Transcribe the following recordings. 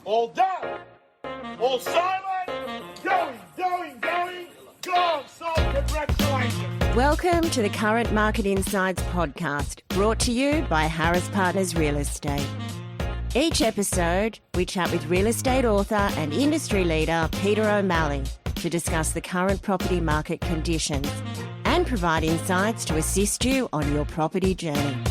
All down. All silent. Going. Go. So congratulations. Welcome to the Current Market Insights podcast, brought to you by Harris Partners Real Estate. Each episode, we chat with real estate author and industry leader Peter O'Malley to discuss the current property market conditions and provide insights to assist you on your property journey.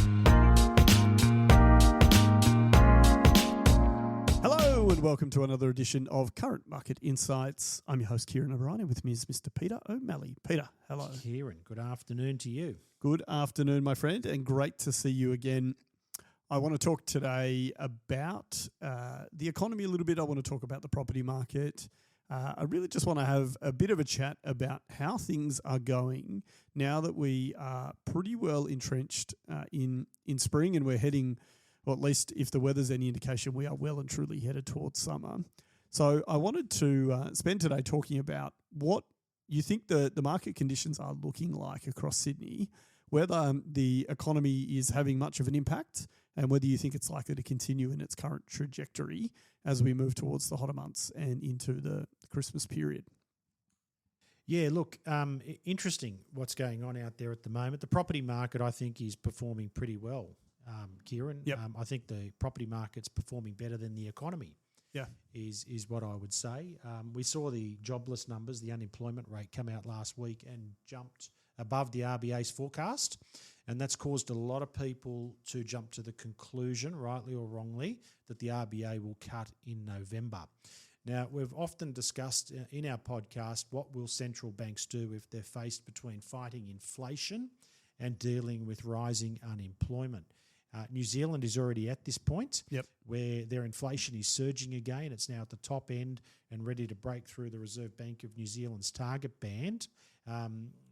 Hello and welcome to another edition of Current Market Insights. I'm your host, Ciaran, and with me is Mr. Peter O'Malley. Peter, hello. Ciaran, good afternoon to you. Good afternoon, my friend, and great to see you again. I want to talk today about the economy a little bit. I want to talk about the property market. I really just want to have a bit of a chat about how things are going now that we are pretty well entrenched in spring, and we're heading, or at least if the weather's any indication, we are well and truly headed towards summer. So I wanted to spend today talking about what you think the market conditions are looking like across Sydney, whether the economy is having much of an impact, and whether you think it's likely to continue in its current trajectory as we move towards the hotter months and into the Christmas period. Yeah, look, interesting what's going on out there at the moment. The property market, I think, is performing pretty well, Ciaran. Yep. I think the property market's performing better than the economy. Yeah, is what I would say. We saw the jobless numbers, the unemployment rate, come out last week and jumped above the RBA's forecast, and that's caused a lot of people to jump to the conclusion, rightly or wrongly, that the RBA will cut in November. Now, we've often discussed in our podcast what will central banks do if they're faced between fighting inflation and dealing with rising unemployment. New Zealand is already at this point where their inflation is surging again. It's now at the top end and ready to break through the Reserve Bank of New Zealand's target band,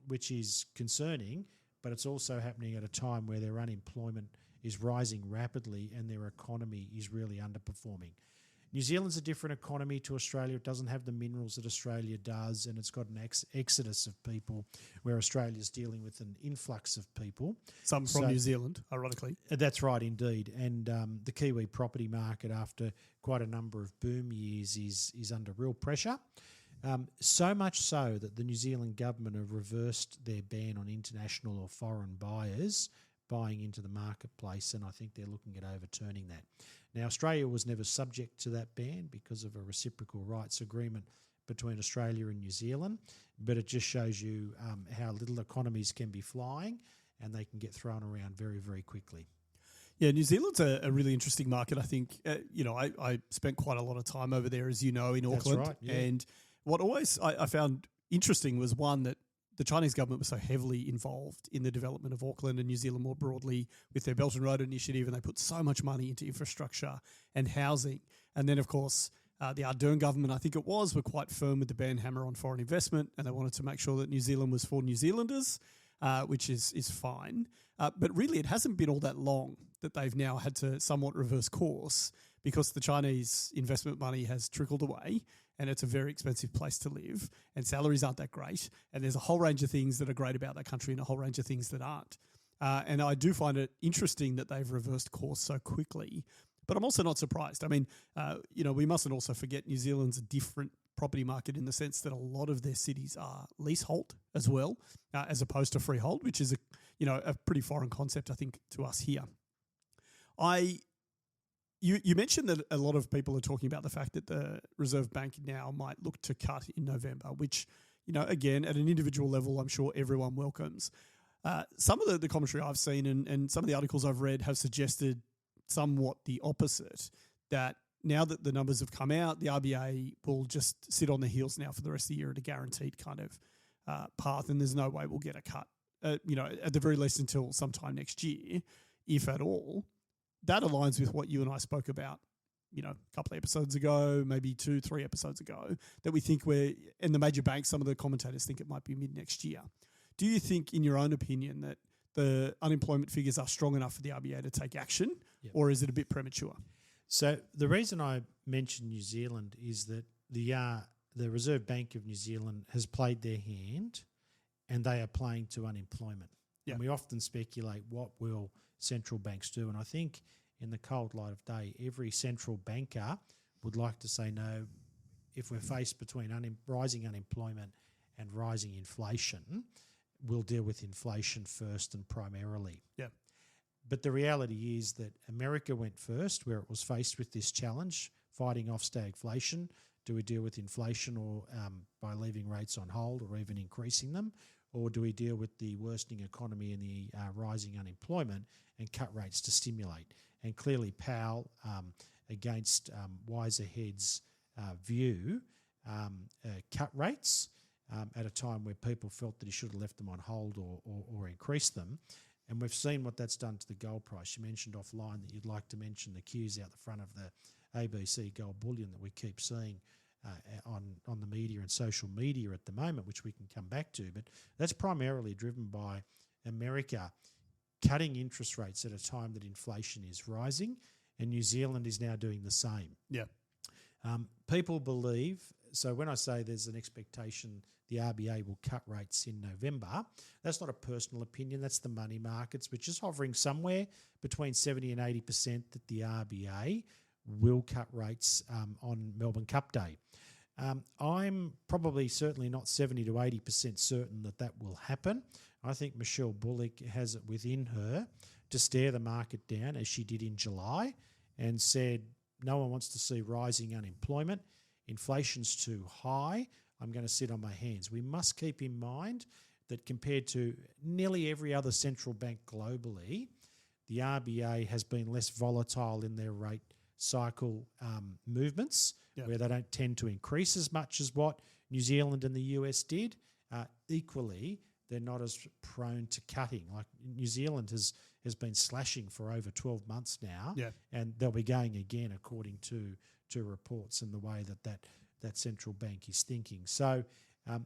which is concerning, but it's also happening at a time where their unemployment is rising rapidly and their economy is really underperforming. New Zealand's a different economy to Australia. It doesn't have the minerals that Australia does, and it's got an exodus of people, where Australia's dealing with an influx of people. some from New Zealand, ironically. That's right, indeed. And the Kiwi property market, after quite a number of boom years, is under real pressure. So much so that the New Zealand government have reversed their ban on international or foreign buyers buying into the marketplace, and I think they're looking at overturning that. Now, Australia was never subject to that ban because of a reciprocal rights agreement between Australia and New Zealand, but it just shows you how little economies can be flying and they can get thrown around very, very quickly. Yeah, New Zealand's a really interesting market. I think, I spent quite a lot of time over there, as you know, in Auckland. That's right, yeah. And what always I found interesting was, one, that the Chinese government was so heavily involved in the development of Auckland and New Zealand more broadly with their Belt and Road Initiative, and they put so much money into infrastructure and housing. And then, of course, the Ardern government, I think it was, were quite firm with the ban hammer on foreign investment, and they wanted to make sure that New Zealand was for New Zealanders, which is fine. But really, it hasn't been all that long that they've now had to somewhat reverse course, because the Chinese investment money has trickled away, and it's a very expensive place to live, and salaries aren't that great, and there's a whole range of things that are great about that country and a whole range of things that aren't. And I do find it interesting that they've reversed course so quickly, but I'm also not surprised. I mean, we mustn't also forget New Zealand's a different property market in the sense that a lot of their cities are leasehold as well, as opposed to freehold, which is a pretty foreign concept, I think, to us here. You mentioned that a lot of people are talking about the fact that the Reserve Bank now might look to cut in November, which, again, at an individual level, I'm sure everyone welcomes. Some of the commentary I've seen and some of the articles I've read have suggested somewhat the opposite, that now that the numbers have come out, the RBA will just sit on their heels now for the rest of the year at a guaranteed kind of path, and there's no way we'll get a cut, at the very least until sometime next year, if at all. That aligns with what you and I spoke about, a couple of episodes ago, maybe 2-3 episodes ago, that we think and the major banks, some of the commentators think it might be mid next year. Do you think, in your own opinion, that the unemployment figures are strong enough for the RBA to take action, or is it a bit premature? So the reason I mentioned New Zealand is that the Reserve Bank of New Zealand has played their hand, and they are playing to unemployment. And we often speculate, what will central banks do? And I think in the cold light of day, every central banker would like to say no. If we're faced between rising unemployment and rising inflation, we'll deal with inflation first and primarily. Yeah. But the reality is that America went first, where it was faced with this challenge, fighting off stagflation. Do we deal with inflation or by leaving rates on hold or even increasing them? Or do we deal with the worsening economy and the rising unemployment and cut rates to stimulate? And clearly Powell, against wiser heads' view, cut rates at a time where people felt that he should have left them on hold or increased them. And we've seen what that's done to the gold price. You mentioned offline that you'd like to mention the cues out the front of the ABC gold bullion that we keep seeing on the media and social media at the moment, which we can come back to. But that's primarily driven by America cutting interest rates at a time that inflation is rising, and New Zealand is now doing the same. Yeah. People believe, so when I say there's an expectation the RBA will cut rates in November, that's not a personal opinion, that's the money markets, which is hovering somewhere between 70 and 80% that the RBA will cut rates on Melbourne Cup Day. I'm probably certainly not 70 to 80% certain that will happen. I think Michelle Bullock has it within her to stare the market down as she did in July and said, no one wants to see rising unemployment. Inflation's too high. I'm going to sit on my hands. We must keep in mind that compared to nearly every other central bank globally, the RBA has been less volatile in their rate cycle movements, where they don't tend to increase as much as what New Zealand and the US did. Equally, they're not as prone to cutting. Like New Zealand has been slashing for over 12 months now, and they'll be going again according to reports and the way that central bank is thinking. So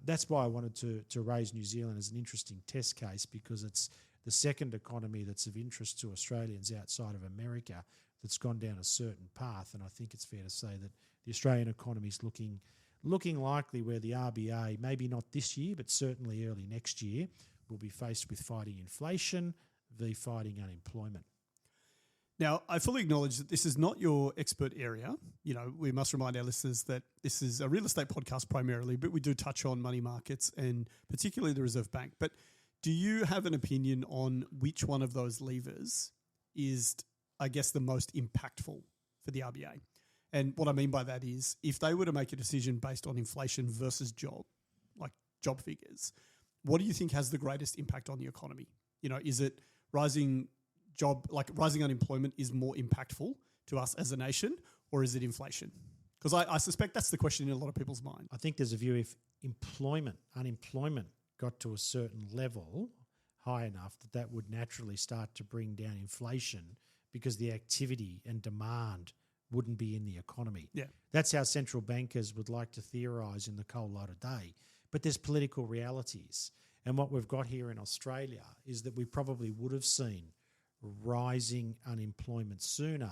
that's why I wanted to raise New Zealand as an interesting test case, because it's the second economy that's of interest to Australians outside of America that's gone down a certain path. And I think it's fair to say that the Australian economy is looking likely where the RBA, maybe not this year, but certainly early next year, will be faced with fighting inflation v fighting unemployment. Now, I fully acknowledge that this is not your expert area. You know, we must remind our listeners that this is a real estate podcast primarily, but we do touch on money markets and particularly the Reserve Bank. But do you have an opinion on which one of those levers is, I guess, the most impactful for the RBA? And what I mean by that is, if they were to make a decision based on inflation versus job figures, what do you think has the greatest impact on the economy? You know, is it rising unemployment is more impactful to us as a nation, or is it inflation? Because I suspect that's the question in a lot of people's mind. I think there's a view if unemployment got to a certain level, high enough, that would naturally start to bring down inflation because the activity and demand wouldn't be in the economy. Yeah. That's how central bankers would like to theorise in the cold light of day. But there's political realities. And what we've got here in Australia is that we probably would have seen rising unemployment sooner,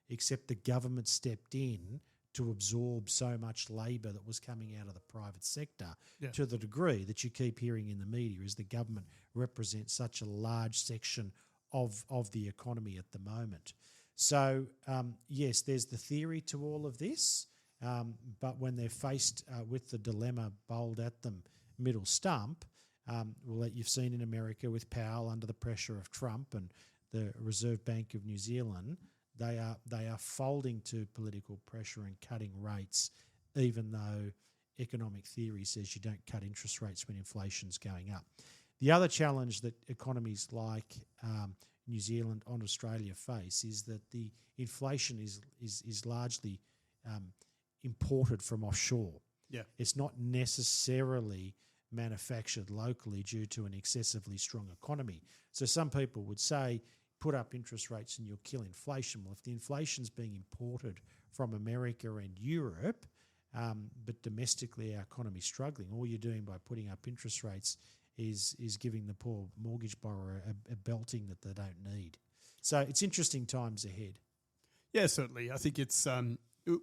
except the government stepped in to absorb so much labour that was coming out of the private sector to the degree that you keep hearing in the media is the government represents such a large section of the economy at the moment. So, yes, there's the theory to all of this, but when they're faced with the dilemma bowled at them middle stump, that you've seen in America with Powell under the pressure of Trump and the Reserve Bank of New Zealand, they are folding to political pressure and cutting rates, even though economic theory says you don't cut interest rates when inflation's going up. The other challenge that economies like New Zealand and Australia face is that the inflation is largely imported from offshore. Yeah. It's not necessarily manufactured locally due to an excessively strong economy. So some people would say, put up interest rates and you'll kill inflation. Well, if the inflation's being imported from America and Europe, but domestically our economy's struggling, all you're doing by putting up interest rates is giving the poor mortgage borrower a belting that they don't need. So it's interesting times ahead. Yeah, certainly. I think it's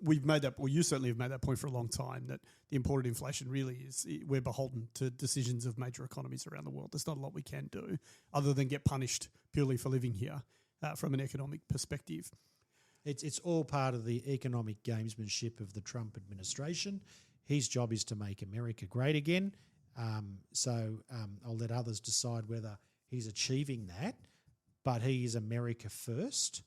we've made that, or you certainly have made that point for a long time, that the imported inflation really is, we're beholden to decisions of major economies around the world. There's not a lot we can do other than get punished purely for living here from an economic perspective. It's all part of the economic gamesmanship of the Trump administration. His job is to make America great again. So I'll let others decide whether he's achieving that. But he is America first.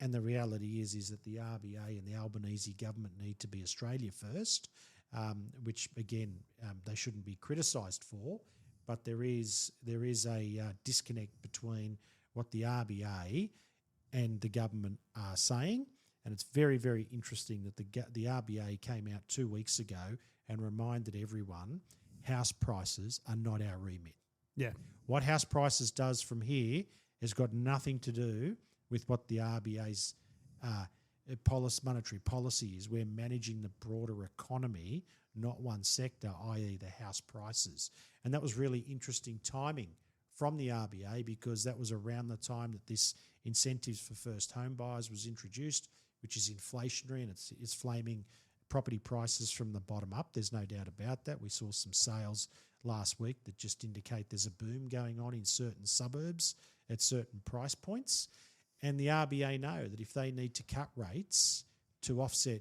And the reality is that the RBA and the Albanese government need to be Australia first, which, again, they shouldn't be criticised for. But there is a disconnect between what the RBA and the government are saying. And it's very, very interesting that the RBA came out 2 weeks ago and reminded everyone house prices are not our remit. Yeah. What house prices does from here has got nothing to do with what the RBA's monetary policy is. We're managing the broader economy, not one sector, i.e. the house prices. And that was really interesting timing from the RBA, because that was around the time that this incentives for first home buyers was introduced, which is inflationary, and it's flaming property prices from the bottom up. There's no doubt about that. We saw some sales last week that just indicate there's a boom going on in certain suburbs at certain price points. And the RBA know that if they need to cut rates to offset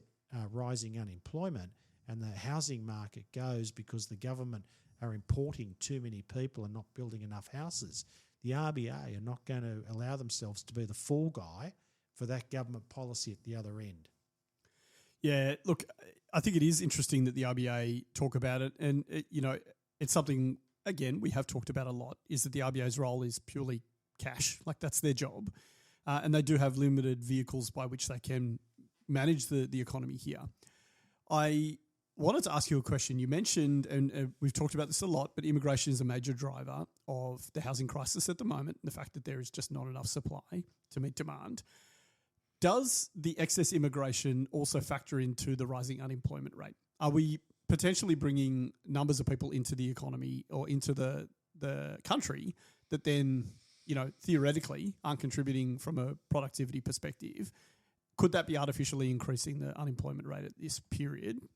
rising unemployment, and the housing market goes because the government are importing too many people and not building enough houses, the RBA are not going to allow themselves to be the fall guy for that government policy at the other end. Yeah, look, I think it is interesting that the RBA talk about it. And, it's something, again, we have talked about a lot, is that the RBA's role is purely cash. Like, that's their job. And they do have limited vehicles by which they can manage the economy here. I wanted to ask you a question. You mentioned, and we've talked about this a lot, but immigration is a major driver of the housing crisis at the moment, the fact that there is just not enough supply to meet demand. Does the excess immigration also factor into the rising unemployment rate? Are we potentially bringing numbers of people into the economy or into the country that then, theoretically aren't contributing from a productivity perspective? Could that be artificially increasing the unemployment rate at this period?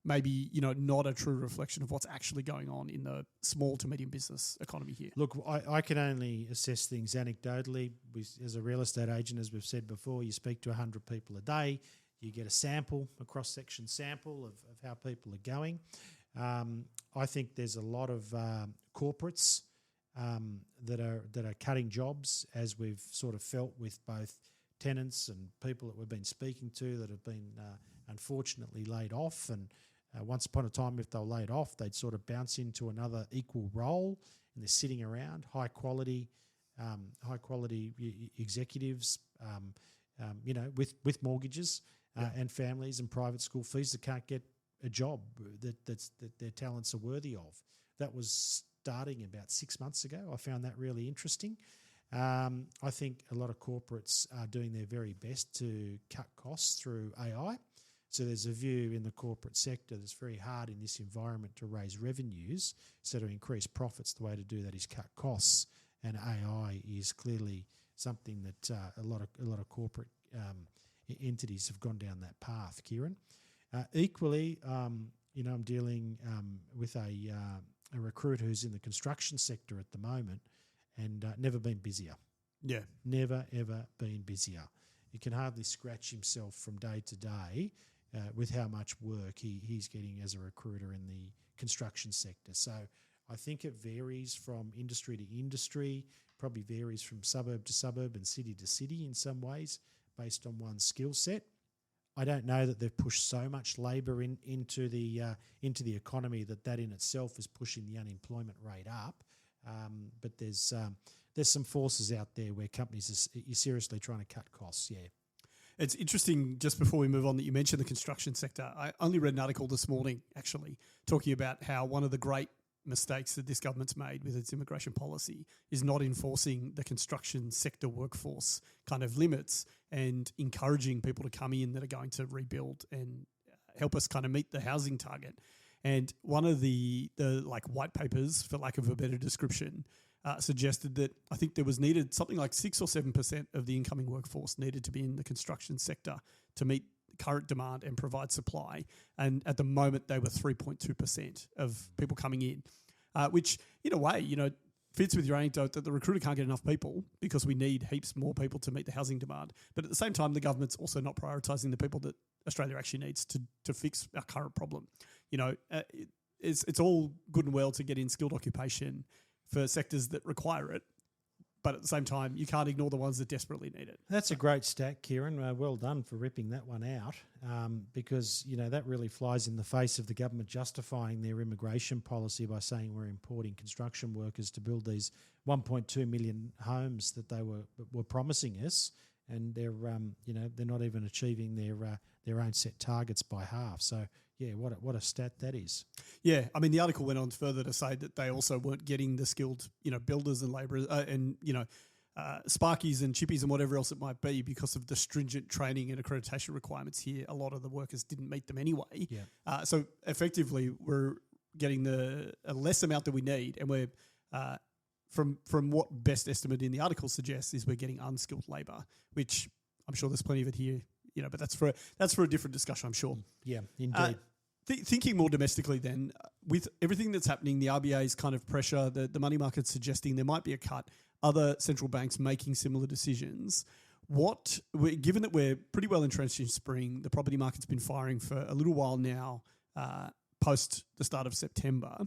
Maybe, not a true reflection of what's actually going on in the small to medium business economy here. Look, I can only assess things anecdotally. As a real estate agent, as we've said before, you speak to 100 people a day. You get a sample, a cross-section sample of how people are going. I think there's a lot of corporates that are cutting jobs, as we've sort of felt with both tenants and people that we've been speaking to that have been unfortunately laid off. And once upon a time, if they were laid off, they'd sort of bounce into another equal role, and they're sitting around high quality executives, with mortgages and families and private school fees that can't get a job that their talents are worthy of. That was starting about 6 months ago. I found that really interesting. I think a lot of corporates are doing their very best to cut costs through AI. So there's a view in the corporate sector that's very hard in this environment to raise revenues. So to increase profits, the way to do that is cut costs. And AI is clearly something that a lot of corporate entities have gone down that path, Ciaran. Equally, I'm dealing with a recruiter who's in the construction sector at the moment, and never been busier. Yeah. Never, ever been busier. He can hardly scratch himself from day to day with how much work he's getting as a recruiter in the construction sector. So I think it varies from industry to industry, probably varies from suburb to suburb and city to city in some ways based on one's skill set. I don't know that they've pushed so much labour into the economy that in itself is pushing the unemployment rate up. But there's some forces out there where companies are seriously trying to cut costs, yeah. It's interesting, just before we move on, that you mentioned the construction sector. I only read an article this morning, actually, talking about how one of the great mistakes that this government's made with its immigration policy is not enforcing the construction sector workforce kind of limits and encouraging people to come in that are going to rebuild and help us kind of meet the housing target. And one of the like white papers, for lack of a better description, suggested that I think there was needed something like 6 or 7% of the incoming workforce needed to be in the construction sector to meet current demand and provide supply. And at the moment, they were 3.2% of people coming in, which in a way, fits with your anecdote that the recruiter can't get enough people because we need heaps more people to meet the housing demand. But at the same time, the government's also not prioritising the people that Australia actually needs to fix our current problem. It's all good and well to get in skilled occupation for sectors that require it, but at the same time, you can't ignore the ones that desperately need it. That's a great stat, Ciaran. Well done for ripping that one out, because that really flies in the face of the government justifying their immigration policy by saying we're importing construction workers to build these 1.2 million homes that they were promising us, and they're not even achieving their own set targets by half. So yeah, what a stat that is. Yeah, I mean the article went on further to say that they also weren't getting the skilled builders and labourers and sparkies and chippies and whatever else it might be because of the stringent training and accreditation requirements here. A lot of the workers didn't meet them anyway. Yeah. So effectively, we're getting a less amount that we need, and we're from what best estimate in the article suggests is we're getting unskilled labour, which I'm sure there's plenty of it here. But that's for a different discussion, I'm sure. Yeah, indeed. Thinking more domestically then, with everything that's happening, the RBA's kind of pressure, the money market's suggesting there might be a cut, other central banks making similar decisions. Given that we're pretty well entrenched in spring, the property market's been firing for a little while now, post the start of September.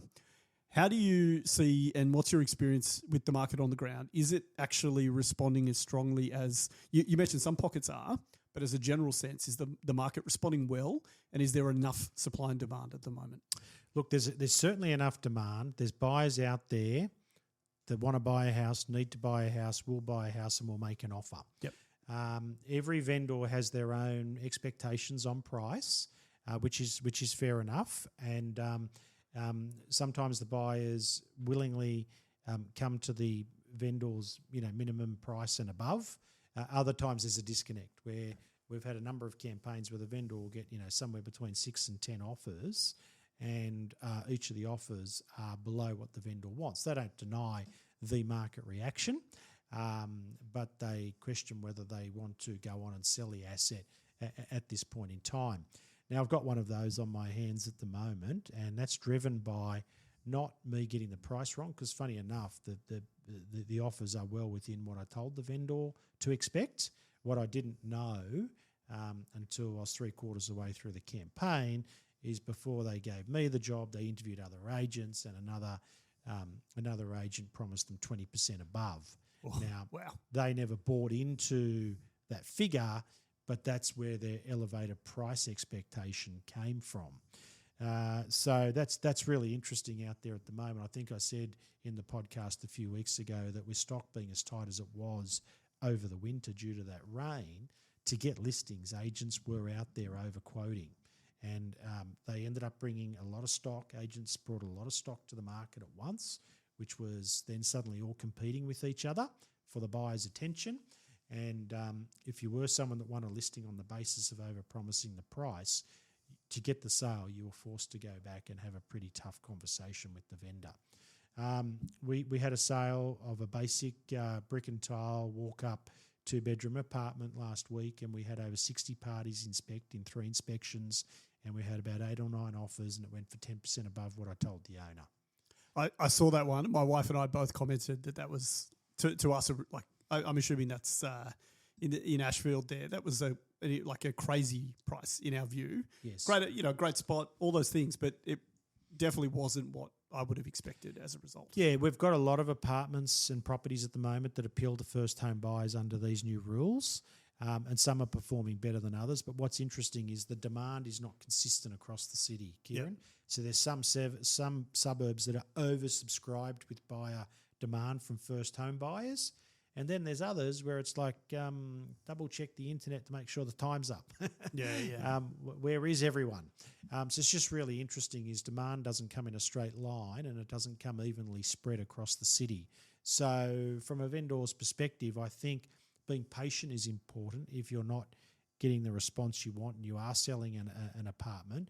How do you see, and what's your experience with the market on the ground? Is it actually responding as strongly as you mentioned some pockets are, but as a general sense, is the market responding well, and is there enough supply and demand at the moment? Look, there's certainly enough demand. There's buyers out there that want to buy a house, need to buy a house, will buy a house, and will make an offer. Yep. Every vendor has their own expectations on price, which is fair enough, and sometimes the buyers willingly come to the vendor's minimum price and above. Other times there's a disconnect where we've had a number of campaigns where the vendor will get somewhere between 6 and 10 offers, and each of the offers are below what the vendor wants. They don't deny the market reaction, but they question whether they want to go on and sell the asset at this point in time. Now, I've got one of those on my hands at the moment, and that's driven by not me getting the price wrong, because funny enough, the offers are well within what I told the vendor to expect. What I didn't know until I was 3/4 of the way through the campaign is before they gave me the job, they interviewed other agents, and another agent promised them 20% above. Oh, now, wow. They never bought into that figure, but that's where their elevated price expectation came from. So that's really interesting out there at the moment. I think I said in the podcast a few weeks ago that with stock being as tight as it was over the winter due to that rain, to get listings, agents were out there overquoting. And they ended up bringing a lot of stock. Agents brought a lot of stock to the market at once, which was then suddenly all competing with each other for the buyer's attention. And if you were someone that won a listing on the basis of over-promising the price, to get the sale, you were forced to go back and have a pretty tough conversation with the vendor. We had a sale of a basic brick and tile walk-up 2-bedroom apartment last week, and we had over 60 parties inspect in 3 inspections, and we had about 8 or 9 offers, and it went for 10% above what I told the owner. I saw that one. My wife and I both commented that was to us like I'm assuming that's in Ashfield there. That was a crazy price in our view. Yes. Great spot, all those things, but it definitely wasn't what I would have expected as a result. Yeah, we've got a lot of apartments and properties at the moment that appeal to first home buyers under these new rules, and some are performing better than others. But what's interesting is the demand is not consistent across the city, Ciaran. Yep. So there's some suburbs that are oversubscribed with buyer demand from first home buyers. And then there's others where it's like double check the internet to make sure the time's up. Yeah. Where is everyone? So it's just really interesting is demand doesn't come in a straight line and it doesn't come evenly spread across the city. So from a vendor's perspective, I think being patient is important. If you're not getting the response you want and you are selling an apartment,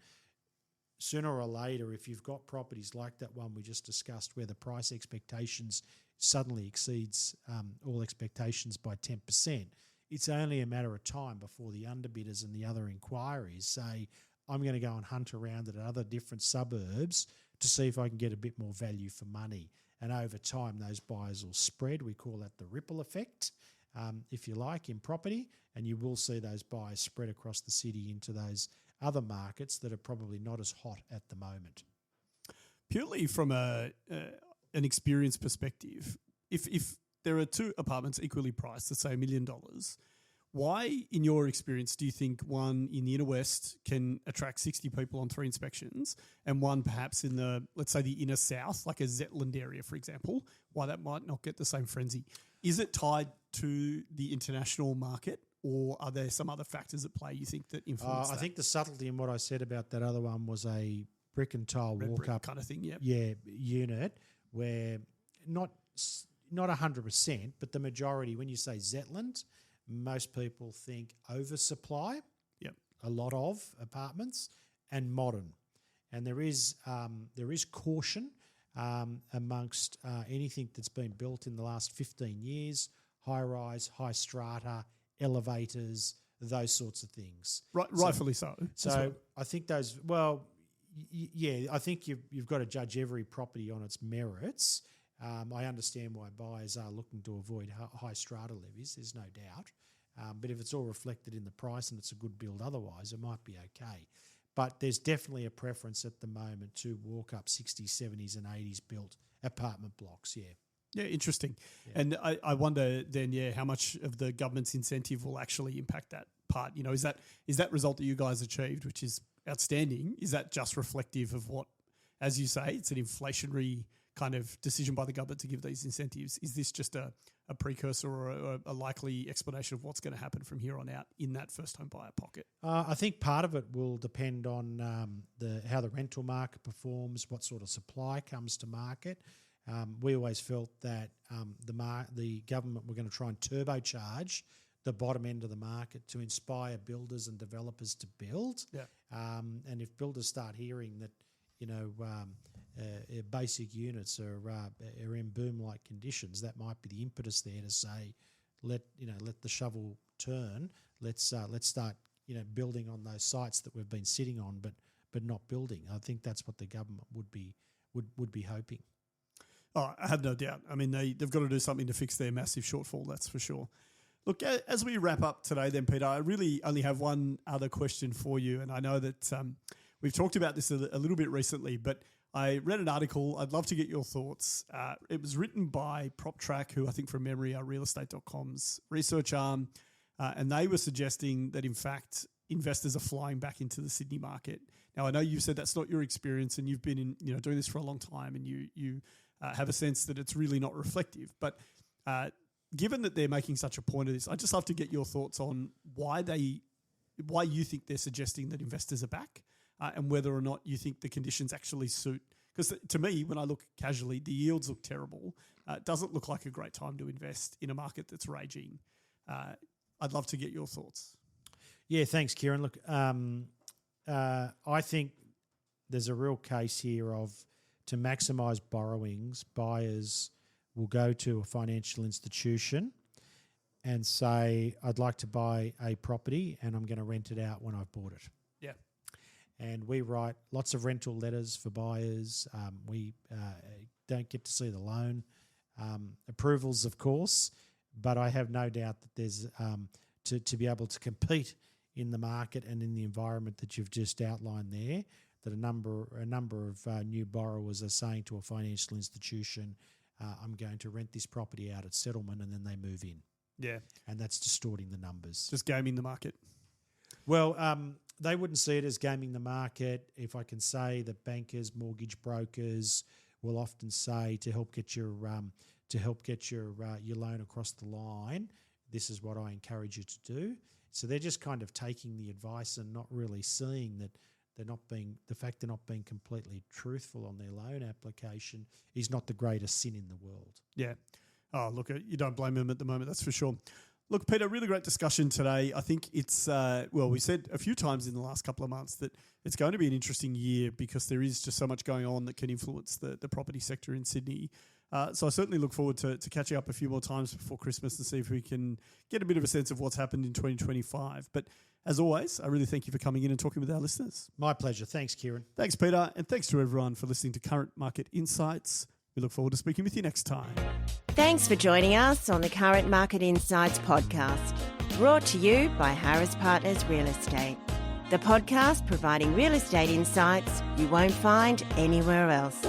sooner or later, if you've got properties like that one we just discussed where the price expectations suddenly exceeds all expectations by 10%, it's only a matter of time before the underbidders and the other inquiries say, I'm going to go and hunt around at other different suburbs to see if I can get a bit more value for money. And over time, those buyers will spread. We call that the ripple effect, if you like, in property. And you will see those buyers spread across the city into those other markets that are probably not as hot at the moment. Purely from an experience perspective, if there are two apartments equally priced, let's say $1 million, why, in your experience, do you think one in the inner west can attract 60 people on 3 inspections and one perhaps in the, let's say, the inner south, like a Zetland area, for example, why that might not get the same frenzy? Is it tied to the international market, or are there some other factors at play you think that influence that? I think the subtlety in what I said about that other one was a brick and tile Red walk brick up kind of thing, unit where not 100%, but the majority, when you say Zetland, most people think oversupply, a lot of apartments, and modern. And there is caution amongst anything that's been built in the last 15 years, high-rise, high strata, elevators, those sorts of things. Rightfully so. So I think those, I think you've got to judge every property on its merits. I understand why buyers are looking to avoid high strata levies, there's no doubt. But if it's all reflected in the price and it's a good build otherwise, it might be okay. But there's definitely a preference at the moment to walk up 60s, 70s and 80s built apartment blocks, Yeah, interesting. Yeah. And I wonder then, how much of the government's incentive will actually impact that part? You know, is that result that you guys achieved, which is outstanding, is that just reflective of what, as you say, it's an inflationary kind of decision by the government to give these incentives? Is this just a precursor or a likely explanation of what's going to happen from here on out in that first home buyer pocket? I think part of it will depend on how the rental market performs, what sort of supply comes to market. We always felt that the government were going to try and turbocharge the bottom end of the market to inspire builders and developers to build. And if builders start hearing that, basic units are in boom-like conditions, that might be the impetus there to say, let the shovel turn. Let's start building on those sites that we've been sitting on, but not building. I think that's what the government would be hoping. Oh, I have no doubt. I mean, they've got to do something to fix their massive shortfall, that's for sure. Look, as we wrap up today then, Peter, I really only have one other question for you, and I know that we've talked about this a little bit recently, but I read an article. I'd love to get your thoughts. It was written by PropTrack, who I think from memory are realestate.com's research arm, and they were suggesting that, in fact, investors are flying back into the Sydney market. Now, I know you said that's not your experience, and you've been doing this for a long time, and you have a sense that it's really not reflective. But given that they're making such a point of this, I'd just love to get your thoughts on why you think they're suggesting that investors are back, and whether or not you think the conditions actually suit. Because to me, when I look casually, the yields look terrible. It doesn't look like a great time to invest in a market that's raging. I'd love to get your thoughts. Yeah, thanks, Ciaran. Look, I think there's a real case here to maximise borrowings, buyers will go to a financial institution and say, I'd like to buy a property and I'm going to rent it out when I've bought it. Yeah. And we write lots of rental letters for buyers. We don't get to see the loan approvals, of course, but I have no doubt that there's to be able to compete in the market and in the environment that you've just outlined there, that a number of new borrowers are saying to a financial institution, I'm going to rent this property out at settlement, and then they move in. Yeah. And that's distorting the numbers. Just gaming the market. Well, they wouldn't see it as gaming the market. If I can say that bankers, mortgage brokers will often say to help get your loan across the line, this is what I encourage you to do. So they're just kind of taking the advice and not really seeing that they're not being completely truthful on their loan application is not the greatest sin in the world. Yeah. Oh, look, you don't blame them at the moment, that's for sure. Look, Peter, really great discussion today. I think it's, we said a few times in the last couple of months that it's going to be an interesting year because there is just so much going on that can influence the property sector in Sydney. So I certainly look forward to catching up a few more times before Christmas and see if we can get a bit of a sense of what's happened in 2025. But as always, I really thank you for coming in and talking with our listeners. My pleasure. Thanks, Ciaran. Thanks, Peter. And thanks to everyone for listening to Current Market Insights. We look forward to speaking with you next time. Thanks for joining us on the Current Market Insights podcast, brought to you by Harris Partners Real Estate, the podcast providing real estate insights you won't find anywhere else.